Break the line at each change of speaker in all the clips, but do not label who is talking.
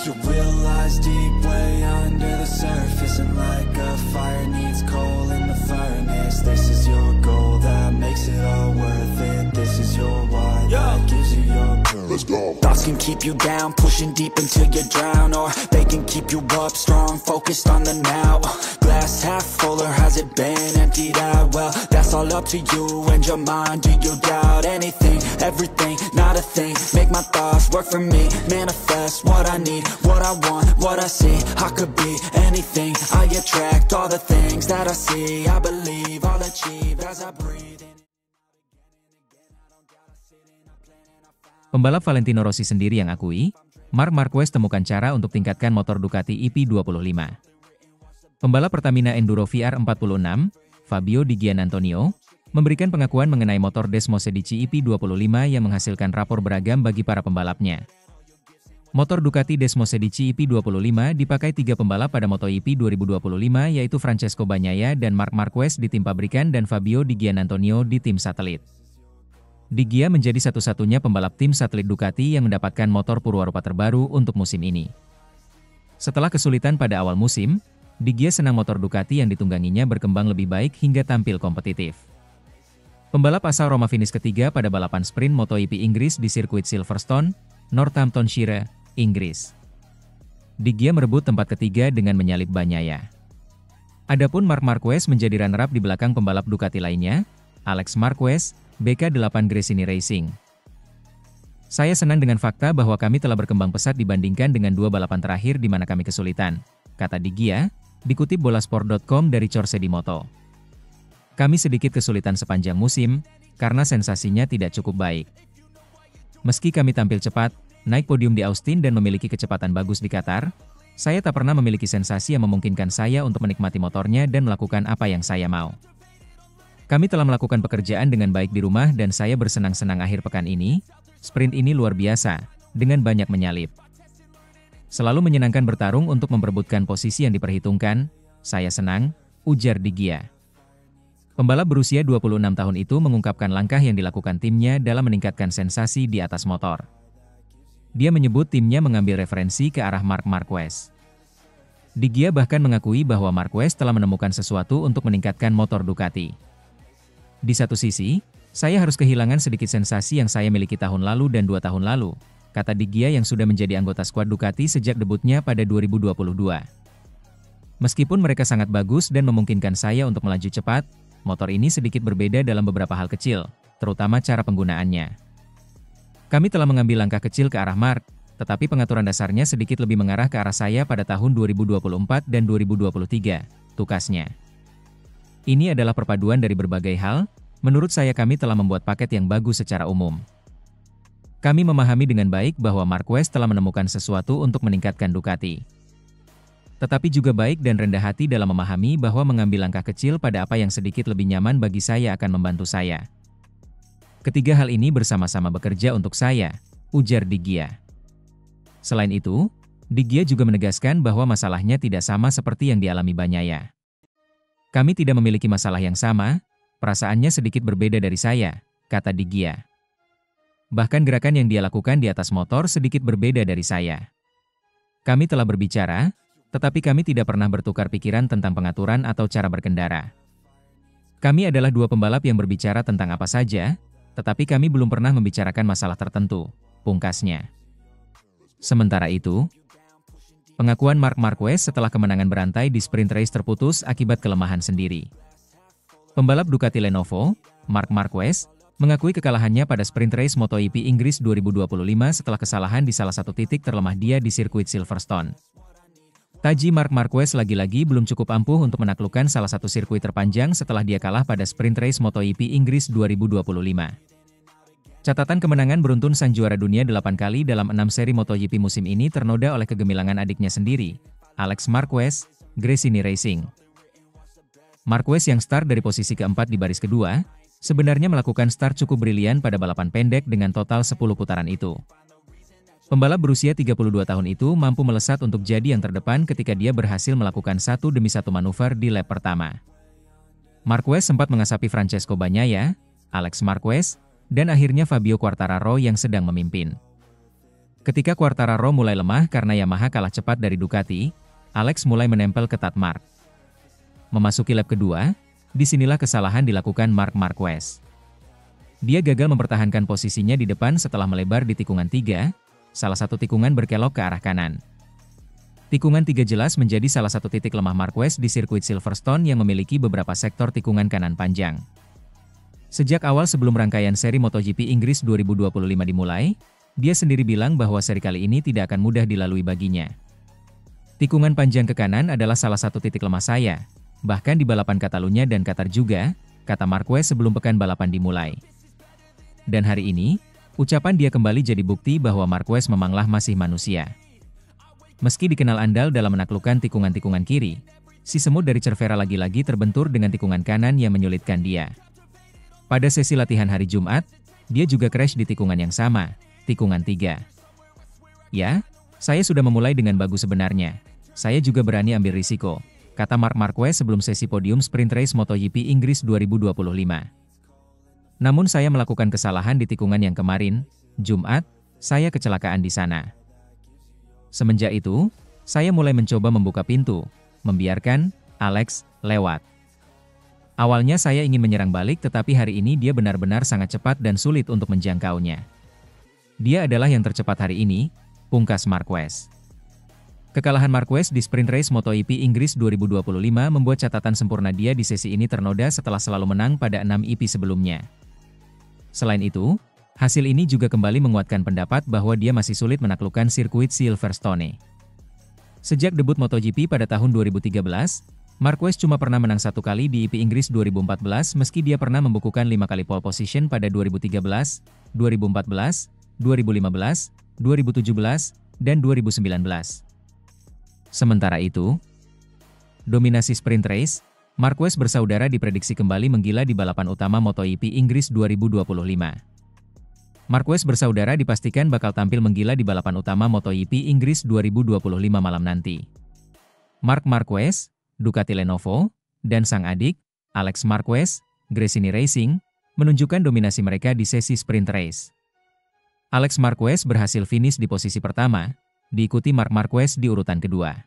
You realize deep way under the surface, and like a fire needs coal in the furnace. This is your goal that makes it all worth it. This is your why that gives you your purpose. Let's go. Thoughts can keep you down, pushing deep until you drown, or they can keep you up strong, focused on the now. Glass half full, or has it been emptied out? Well, that's all up to you and your mind. Do you doubt anything, everything, not a thing? Make my thoughts work for me, manifest what I need, what I want, what I see. I could be anything, I attract all the things that I see. I believe I'll achieve as I breathe in.
Pembalap Valentino Rossi sendiri yang akui, Marc Marquez temukan cara untuk tingkatkan motor Ducati EP25. Pembalap Pertamina Enduro VR46, Fabio Di Giannantonio, memberikan pengakuan mengenai motor Desmos edisi EP25 yang menghasilkan rapor beragam bagi para pembalapnya. Motor Ducati Desmos edisi EP25 dipakai 3 pembalap pada MotoGP 2025, yaitu Francesco Bagnaia dan Marc Marquez di tim pabrikan dan Fabio Di Giannantonio di tim satelit. Di Gia menjadi satu-satunya pembalap tim satelit Ducati yang mendapatkan motor purwarupa terbaru untuk musim ini. Setelah kesulitan pada awal musim, Di Gia senang motor Ducati yang ditungganginya berkembang lebih baik hingga tampil kompetitif. Pembalap asal Roma finish ketiga pada balapan sprint MotoGP Inggris di sirkuit Silverstone, Northamptonshire, Inggris. Di Gia merebut tempat ketiga dengan menyalip Bagnaia. Adapun Marc Marquez menjadi runner-up di belakang pembalap Ducati lainnya, Alex Marquez, BK8 Gresini Racing. Saya senang dengan fakta bahwa kami telah berkembang pesat dibandingkan dengan 2 balapan terakhir di mana kami kesulitan, kata Di Gia, dikutip bolasport.com dari Corse di Moto. Kami sedikit kesulitan sepanjang musim, karena sensasinya tidak cukup baik. Meski kami tampil cepat, naik podium di Austin dan memiliki kecepatan bagus di Qatar, saya tak pernah memiliki sensasi yang memungkinkan saya untuk menikmati motornya dan melakukan apa yang saya mau. Kami telah melakukan pekerjaan dengan baik di rumah dan saya bersenang-senang akhir pekan ini. Sprint ini luar biasa, dengan banyak menyalip. Selalu menyenangkan bertarung untuk memperebutkan posisi yang diperhitungkan, saya senang, ujar Di Gia. Pembalap berusia 26 tahun itu mengungkapkan langkah yang dilakukan timnya dalam meningkatkan sensasi di atas motor. Dia menyebut timnya mengambil referensi ke arah Marc Marquez. Di Gia bahkan mengakui bahwa Marquez telah menemukan sesuatu untuk meningkatkan motor Ducati. Di satu sisi, saya harus kehilangan sedikit sensasi yang saya miliki tahun lalu dan 2 tahun lalu, kata Di Gia yang sudah menjadi anggota skuad Ducati sejak debutnya pada 2022. Meskipun mereka sangat bagus dan memungkinkan saya untuk melaju cepat, motor ini sedikit berbeda dalam beberapa hal kecil, terutama cara penggunaannya. Kami telah mengambil langkah kecil ke arah Marc, tetapi pengaturan dasarnya sedikit lebih mengarah ke arah saya pada tahun 2024 dan 2023, tukasnya. Ini adalah perpaduan dari berbagai hal, menurut saya kami telah membuat paket yang bagus secara umum. Kami memahami dengan baik bahwa Marquez telah menemukan sesuatu untuk meningkatkan Ducati. Tetapi juga baik dan rendah hati dalam memahami bahwa mengambil langkah kecil pada apa yang sedikit lebih nyaman bagi saya akan membantu saya. Ketiga hal ini bersama-sama bekerja untuk saya, ujar Di Gia. Selain itu, Di Gia juga menegaskan bahwa masalahnya tidak sama seperti yang dialami Bagnaia. Kami tidak memiliki masalah yang sama, perasaannya sedikit berbeda dari saya, kata Di Gia. Bahkan gerakan yang dia lakukan di atas motor sedikit berbeda dari saya. Kami telah berbicara, tetapi kami tidak pernah bertukar pikiran tentang pengaturan atau cara berkendara. Kami adalah 2 pembalap yang berbicara tentang apa saja, tetapi kami belum pernah membicarakan masalah tertentu, pungkasnya. Sementara itu, pengakuan Marc Marquez setelah kemenangan berantai di sprint race terputus akibat kelemahan sendiri. Pembalap Ducati Lenovo, Marc Marquez, mengakui kekalahannya pada sprint race MotoGP Inggris 2025 setelah kesalahan di salah satu titik terlemah dia di sirkuit Silverstone. Taji Marc Marquez lagi-lagi belum cukup ampuh untuk menaklukkan salah satu sirkuit terpanjang setelah dia kalah pada sprint race MotoGP Inggris 2025. Catatan kemenangan beruntun sang juara dunia 8 kali dalam 6 seri MotoGP musim ini ternoda oleh kegemilangan adiknya sendiri, Alex Marquez, Gresini Racing. Marquez yang start dari posisi keempat di baris kedua, sebenarnya melakukan start cukup brilian pada balapan pendek dengan total 10 putaran itu. Pembalap berusia 32 tahun itu mampu melesat untuk jadi yang terdepan ketika dia berhasil melakukan satu demi satu manuver di lap pertama. Marquez sempat mengasapi Francesco Bagnaia, Alex Marquez, dan akhirnya Fabio Quartararo yang sedang memimpin. Ketika Quartararo mulai lemah karena Yamaha kalah cepat dari Ducati, Alex mulai menempel ketat Marc. Memasuki lap kedua, disinilah kesalahan dilakukan Marc Marquez. Dia gagal mempertahankan posisinya di depan setelah melebar di tikungan 3, salah satu tikungan berkelok ke arah kanan. Tikungan 3 jelas menjadi salah satu titik lemah Marquez di sirkuit Silverstone yang memiliki beberapa sektor tikungan kanan panjang. Sejak awal sebelum rangkaian seri MotoGP Inggris 2025 dimulai, dia sendiri bilang bahwa seri kali ini tidak akan mudah dilalui baginya. Tikungan panjang ke kanan adalah salah satu titik lemah saya, bahkan di balapan Catalunya dan Qatar juga, kata Marquez sebelum pekan balapan dimulai. Dan hari ini, ucapan dia kembali jadi bukti bahwa Marquez memanglah masih manusia. Meski dikenal andal dalam menaklukkan tikungan-tikungan kiri, si semut dari Cervera lagi-lagi terbentur dengan tikungan kanan yang menyulitkan dia. Pada sesi latihan hari Jumat, dia juga crash di tikungan yang sama, tikungan 3. Ya, saya sudah memulai dengan bagus sebenarnya. Saya juga berani ambil risiko, kata Marc Marquez sebelum sesi podium sprint race MotoGP Inggris 2025. Namun saya melakukan kesalahan di tikungan yang kemarin, Jumat, saya kecelakaan di sana. Semenjak itu, saya mulai mencoba membuka pintu, membiarkan Alex lewat. Awalnya saya ingin menyerang balik tetapi hari ini dia benar-benar sangat cepat dan sulit untuk menjangkaunya. Dia adalah yang tercepat hari ini, pungkas Marquez. Kekalahan Marquez di sprint race MotoGP Inggris 2025 membuat catatan sempurna dia di sesi ini ternoda setelah selalu menang pada 6 EP sebelumnya. Selain itu, hasil ini juga kembali menguatkan pendapat bahwa dia masih sulit menaklukkan sirkuit Silverstone. Sejak debut MotoGP pada tahun 2013, Marquez cuma pernah menang satu kali di EP Inggris 2014 meski dia pernah membukukan 5 kali pole position pada 2013, 2014, 2015, 2017, dan 2019. Sementara itu, dominasi sprint race, Marquez bersaudara diprediksi kembali menggila di balapan utama MotoGP Inggris 2025. Marquez bersaudara dipastikan bakal tampil menggila di balapan utama MotoGP Inggris 2025 malam nanti. Marc Marquez, Ducati Lenovo, dan sang adik, Alex Marquez, Gresini Racing, menunjukkan dominasi mereka di sesi sprint race. Alex Marquez berhasil finish di posisi pertama, diikuti Marc Marquez di urutan kedua.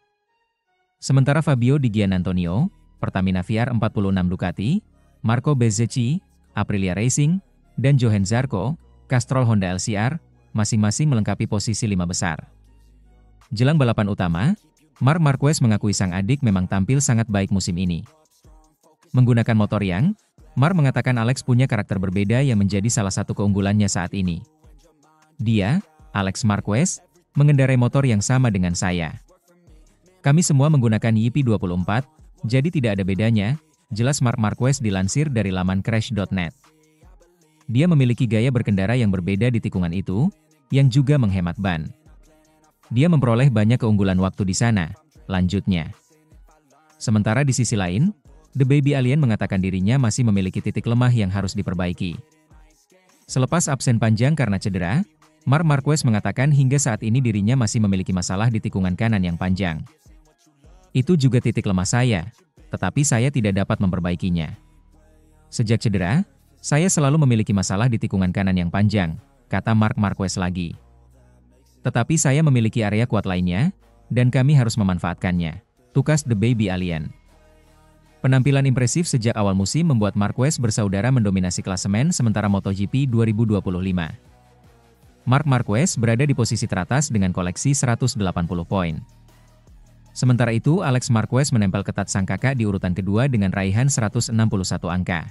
Sementara Fabio Di Giannantonio, Pertamina VR46 Ducati, Marco Bezzecchi, Aprilia Racing, dan Johan Zarco, Castrol Honda LCR, masing-masing melengkapi posisi 5 besar. Jelang balapan utama, Marc Marquez mengakui sang adik memang tampil sangat baik musim ini. Menggunakan motor yang, Marc mengatakan Alex punya karakter berbeda yang menjadi salah satu keunggulannya saat ini. Dia, Alex Marquez, mengendarai motor yang sama dengan saya. Kami semua menggunakan YP24, jadi tidak ada bedanya, jelas Marc Marquez dilansir dari laman Crash.net. Dia memiliki gaya berkendara yang berbeda di tikungan itu, yang juga menghemat ban. Dia memperoleh banyak keunggulan waktu di sana, lanjutnya. Sementara di sisi lain, The Baby Alien mengatakan dirinya masih memiliki titik lemah yang harus diperbaiki. Selepas absen panjang karena cedera, Marc Marquez mengatakan hingga saat ini dirinya masih memiliki masalah di tikungan kanan yang panjang. Itu juga titik lemah saya, tetapi saya tidak dapat memperbaikinya. Sejak cedera, saya selalu memiliki masalah di tikungan kanan yang panjang, kata Marc Marquez lagi. Tetapi saya memiliki area kuat lainnya, dan kami harus memanfaatkannya, tukas The Baby Alien. Penampilan impresif sejak awal musim membuat Marquez bersaudara mendominasi klasemen sementara MotoGP 2025. Marc Marquez berada di posisi teratas dengan koleksi 180 poin. Sementara itu Alex Marquez menempel ketat sang kakak di urutan kedua dengan raihan 161 angka.